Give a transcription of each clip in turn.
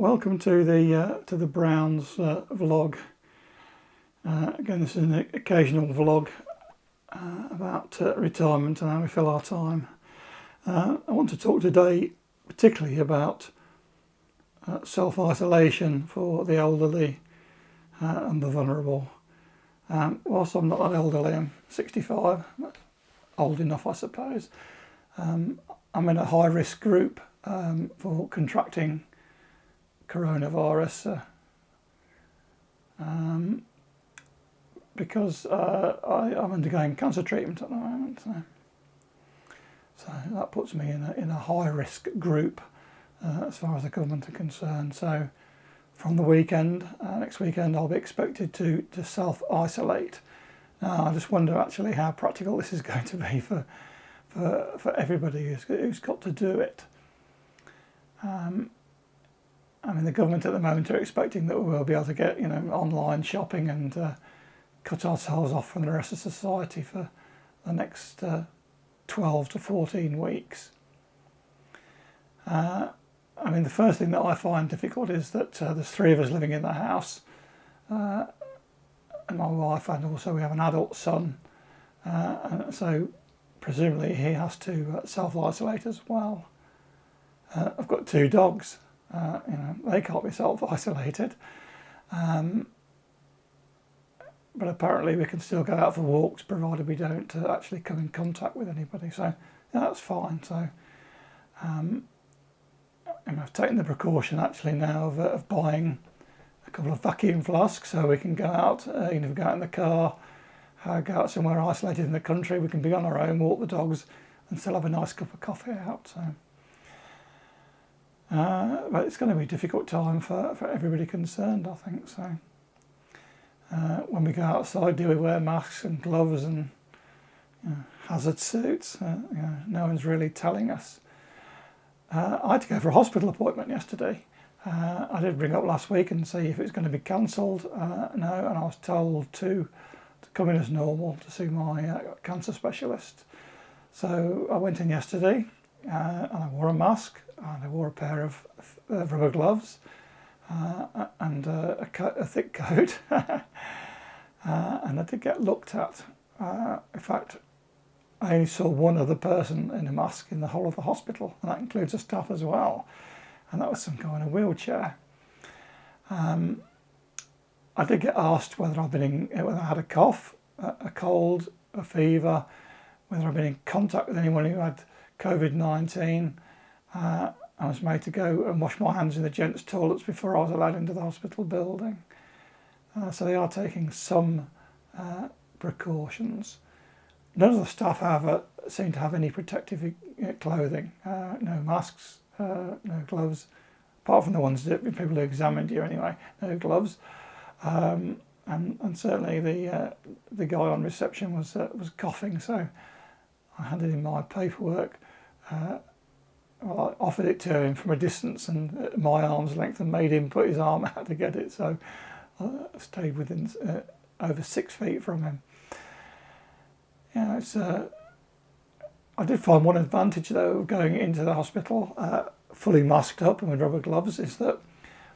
Welcome to the Browns vlog. Again, this is an occasional vlog about retirement and how we fill our time. I want to talk today particularly about self-isolation for the elderly and the vulnerable. Whilst I'm not that elderly, I'm 65, old enough I suppose. I'm in a high-risk group for contracting coronavirus because I'm undergoing cancer treatment at the moment, so that puts me in a high risk group as far as the government are concerned. So from the weekend, next weekend, I'll be expected to self-isolate. Now I just wonder actually how practical this is going to be for everybody who's got to do it. I mean, the government at the moment are expecting that we will be able to get, online shopping and cut ourselves off from the rest of society for the next 12 to 14 weeks. I mean, the first thing that I find difficult is that there's three of us living in the house, and my wife, and also we have an adult son, and so presumably he has to self-isolate as well. I've got two dogs. They can't be self-isolated, but apparently we can still go out for walks provided we don't actually come in contact with anybody, so that's fine. So I've taken the precaution actually now of buying a couple of vacuum flasks so we can go out, even if we go out in the car, go out somewhere isolated in the country, we can be on our own, walk the dogs and still have a nice cup of coffee out. So but it's going to be a difficult time for everybody concerned, I think. So when we go outside, do we wear masks and gloves and hazard suits? No one's really telling us. I had to go for a hospital appointment yesterday. I did ring up last week and see if it's going to be cancelled. No, and I was told to come in as normal to see my cancer specialist. So I went in yesterday and I wore a mask and I wore a pair of rubber gloves and a thick coat. And I did get looked at. In fact, I only saw one other person in a mask in the whole of the hospital, and that includes the staff as well. And that was some guy in a wheelchair. I did get asked whether whether I had a cough, a cold, a fever, whether I've been in contact with anyone who had COVID-19. I was made to go and wash my hands in the gents' toilets before I was allowed into the hospital building. So they are taking some precautions. None of the staff, however, seem to have any protective clothing. No masks, no gloves, apart from the ones that people who examined you anyway. No gloves, and certainly the guy on reception was coughing. So I handed him my paperwork. Well, I offered it to him from a distance and at my arm's length and made him put his arm out to get it. So I stayed within over 6 feet from him. I did find one advantage though of going into the hospital fully masked up and with rubber gloves is that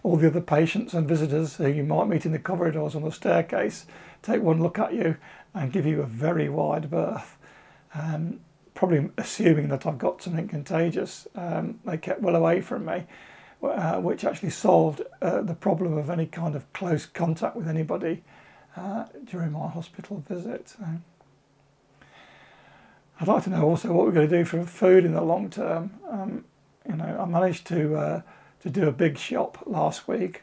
all the other patients and visitors who you might meet in the corridors on the staircase take one look at you and give you a very wide berth. Probably assuming that I've got something contagious, they kept well away from me, which actually solved the problem of any kind of close contact with anybody during my hospital visit. I'd like to know also what we're going to do for food in the long term. I managed to do a big shop last week.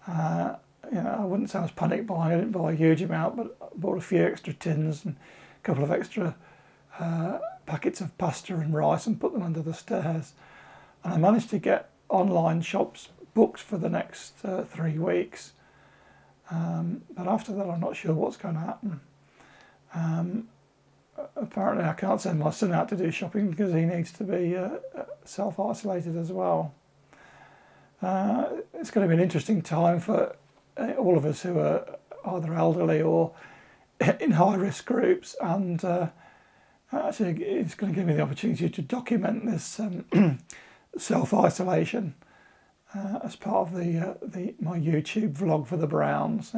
I wouldn't say I was panic buying. I didn't buy a huge amount, but I bought a few extra tins and a couple of extra packets of pasta and rice and put them under the stairs. And I managed to get online shops booked for the next 3 weeks. But after that, I'm not sure what's going to happen. Apparently, I can't send my son out to do shopping because he needs to be self-isolated as well. It's going to be an interesting time for all of us who are either elderly or in high-risk groups, and actually it's going to give me the opportunity to document this self-isolation as part of my YouTube vlog for the Browns.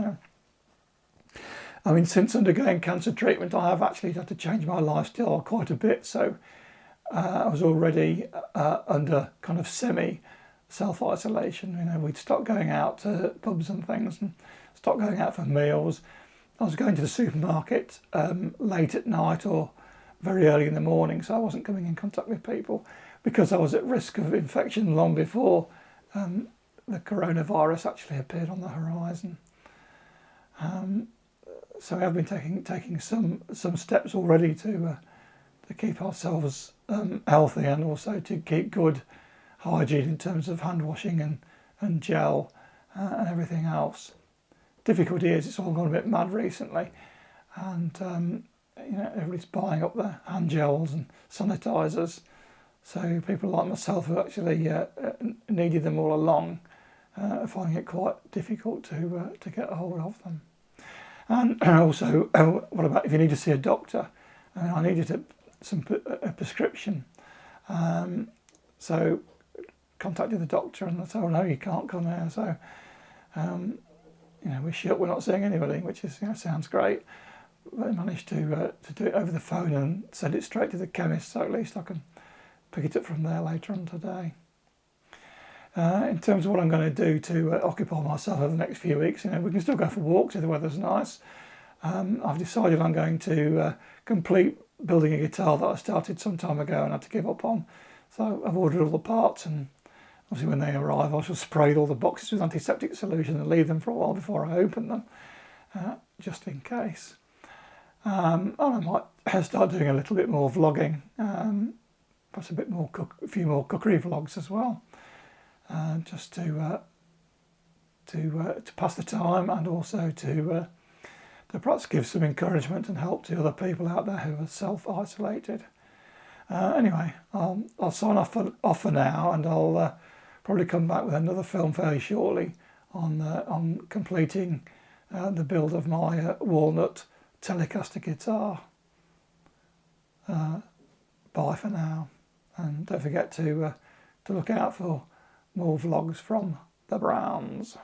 I mean, since undergoing cancer treatment, I have actually had to change my lifestyle quite a bit. So I was already under kind of semi self-isolation. You know, we'd stop going out to pubs and things and stop going out for meals. I was going to the supermarket late at night or very early in the morning, so I wasn't coming in contact with people because I was at risk of infection long before the coronavirus actually appeared on the horizon. So we have been taking some steps already to keep ourselves healthy, and also to keep good hygiene in terms of hand washing and gel and everything else. Difficulty is it's all gone a bit mad recently, and you know, everybody's buying up their hand gels and sanitizers. So people like myself who actually needed them all along are finding it quite difficult to get a hold of them. And also, what about if you need to see a doctor? I mean, I needed a prescription, so contacted the doctor and they said, "Oh no, you can't come here." So, you know, we're shut. We're not seeing anybody, which is, you know, sounds great. But I managed to do it over the phone and send it straight to the chemist, so at least I can pick it up from there later on today. In terms of what I'm going to do to occupy myself over the next few weeks, you know, we can still go for walks if the weather's nice. I've decided I'm going to complete building a guitar that I started some time ago and had to give up on. So I've ordered all the parts, and obviously when they arrive I shall spray all the boxes with antiseptic solution and leave them for a while before I open them, just in case. And I might start doing a little bit more vlogging, perhaps a few more cookery vlogs as well. Just to pass the time, and also to perhaps give some encouragement and help to other people out there who are self-isolated. Anyway, I'll sign off for now, and I'll probably come back with another film fairly shortly on completing the build of my walnut Telecaster guitar. Bye for now, and don't forget to look out for more vlogs from the Browns.